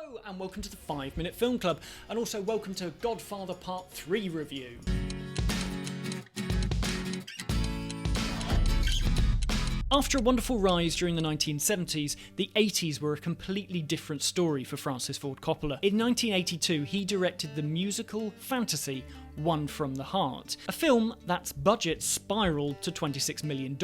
Hello and welcome to the 5 Minute Film Club, and also welcome to Godfather Part 3 review. After a wonderful rise during the 1970s, the 80s were a completely different story for Francis Ford Coppola. In 1982, he directed the musical fantasy One from the Heart, a film that's budget spiraled to $26 million,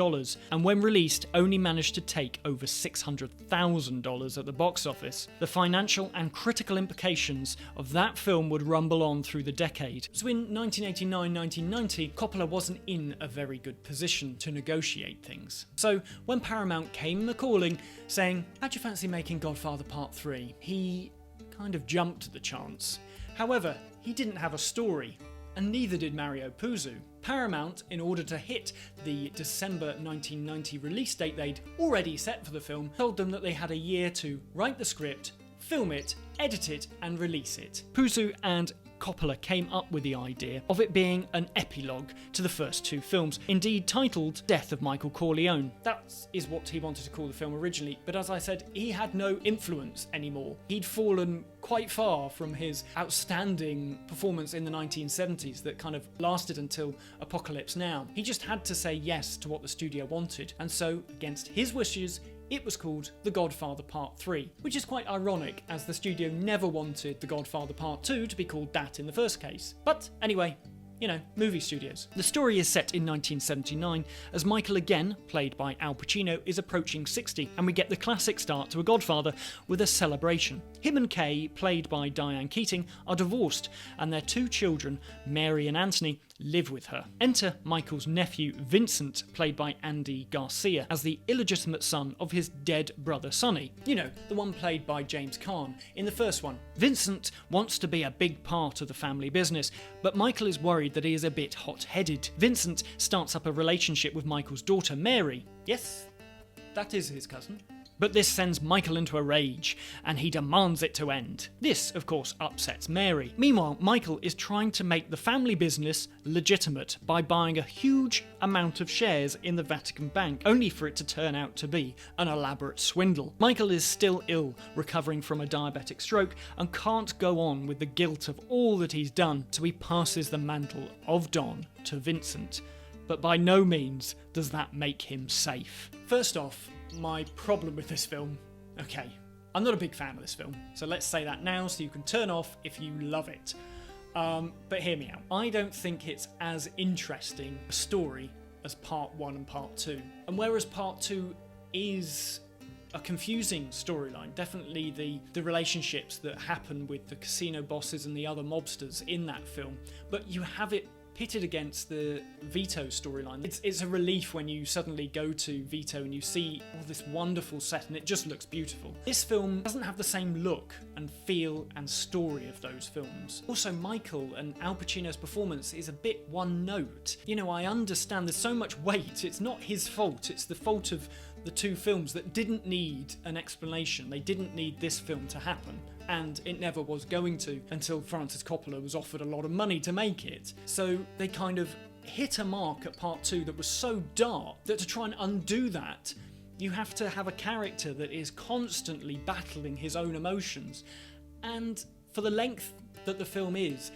and when released only managed to take over $600,000 at the box office. The financial and critical implications of that film would rumble on through the decade. So in 1989-1990, Coppola wasn't in a very good position to negotiate things. So when Paramount came a-calling, saying, "How'd you fancy making Godfather Part 3?" he kind of jumped at the chance. However, he didn't have a story, and neither did Mario Puzo. Paramount, in order to hit the December 1990 release date they'd already set for the film, told them that they had a year to write the script, film it, edit it, and release it. Puzo and Coppola came up with the idea of it being an epilogue to the first two films, indeed titled Death of Michael Corleone. That is what he wanted to call the film originally, but as I said, he had no influence anymore. He'd fallen quite far from his outstanding performance in the 1970s that kind of lasted until Apocalypse Now. He just had to say yes to what the studio wanted, and so, against his wishes, it was called The Godfather Part 3, which is quite ironic as the studio never wanted The Godfather Part 2 to be called that in the first case. But anyway, you know, movie studios. The story is set in 1979 as Michael, again played by Al Pacino, is approaching 60, and we get the classic start to A Godfather with a celebration. Him and Kay, played by Diane Keating, are divorced, and their two children, Mary and Anthony, live with her. Enter Michael's nephew Vincent, played by Andy Garcia, as the illegitimate son of his dead brother Sonny. You know, the one played by James Caan in the first one. Vincent wants to be a big part of the family business, but Michael is worried that he is a bit hot-headed. Vincent starts up a relationship with Michael's daughter Mary. Yes, that is his cousin. But this sends Michael into a rage, and he demands it to end. This, of course, upsets Mary. Meanwhile, Michael is trying to make the family business legitimate by buying a huge amount of shares in the Vatican Bank, only for it to turn out to be an elaborate swindle. Michael is still ill, recovering from a diabetic stroke, and can't go on with the guilt of all that he's done, so he passes the mantle of Don to Vincent. But by no means does that make him safe. First off, my problem with this film. Okay, I'm not a big fan of this film, so let's say that now so you can turn off if you love it. But hear me out. I don't think it's as interesting a story as Part 1 and Part 2. And whereas Part 2 is a confusing storyline, definitely the relationships that happen with the casino bosses and the other mobsters in that film, but you have it pitted against the Vito storyline. It's a relief when you suddenly go to Vito and you see all this wonderful set and it just looks beautiful. This film doesn't have the same look and feel and story of those films. Also, Michael and Al Pacino's performance is a bit one note. You know, I understand there's so much weight. It's not his fault. It's the fault of the two films that didn't need an explanation. They didn't need this film to happen. And it never was going to until Francis Coppola was offered a lot of money to make it. So they kind of hit a mark at Part 2 that was so dark that to try and undo that, you have to have a character that is constantly battling his own emotions. And for the length that the film is,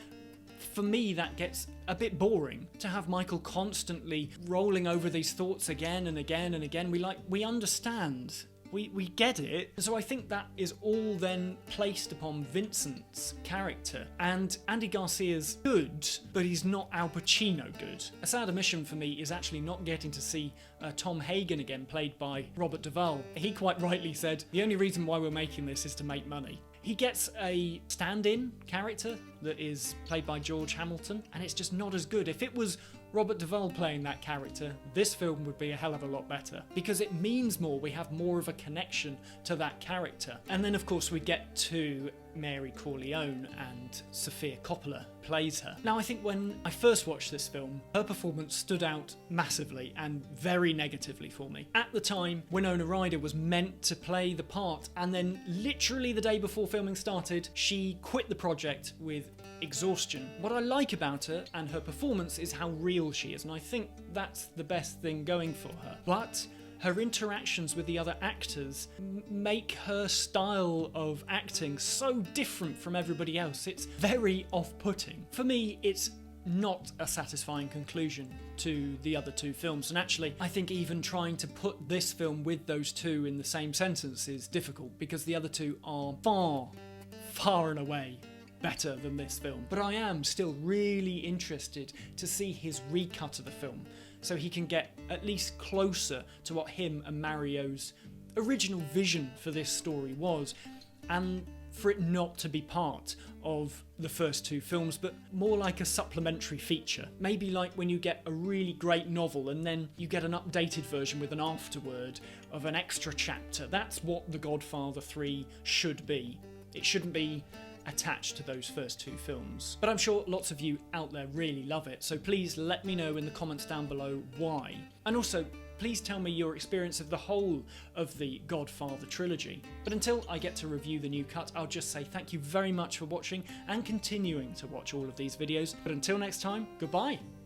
for me that gets a bit boring to have Michael constantly rolling over these thoughts again and again and again. We understand. We get it. So I think that is all then placed upon Vincent's character. And Andy Garcia's good, but he's not Al Pacino good. A sad omission for me is actually not getting to see Tom Hagen again, played by Robert Duvall. He quite rightly said, the only reason why we're making this is to make money. He gets a stand-in character that is played by George Hamilton, and it's just not as good. If it was Robert Duvall playing that character, this film would be a hell of a lot better, because it means more. We have more of a connection to that character. And then, of course, we get to Mary Corleone, and Sofia Coppola plays her. Now, I think when I first watched this film, her performance stood out massively and very negatively for me. At the time, Winona Ryder was meant to play the part, and then literally the day before filming started, she quit the project with exhaustion. What I like about her and her performance is how real she is, and I think that's the best thing going for her. But her interactions with the other actors make her style of acting so different from everybody else. It's very off-putting. For me, it's not a satisfying conclusion to the other two films, and actually I think even trying to put this film with those two in the same sentence is difficult, because the other two are far and away better than this film. But I am still really interested to see his recut of the film, so he can get at least closer to what him and Mario's original vision for this story was, and for it not to be part of the first two films, but more like a supplementary feature. Maybe like when you get a really great novel and then you get an updated version with an afterword of an extra chapter. That's what The Godfather 3 should be. It shouldn't be attached to those first two films. But I'm sure lots of you out there really love it, so please let me know in the comments down below why. And also, please tell me your experience of the whole of the Godfather trilogy. But until I get to review the new cut, I'll just say thank you very much for watching and continuing to watch all of these videos. But until next time, goodbye!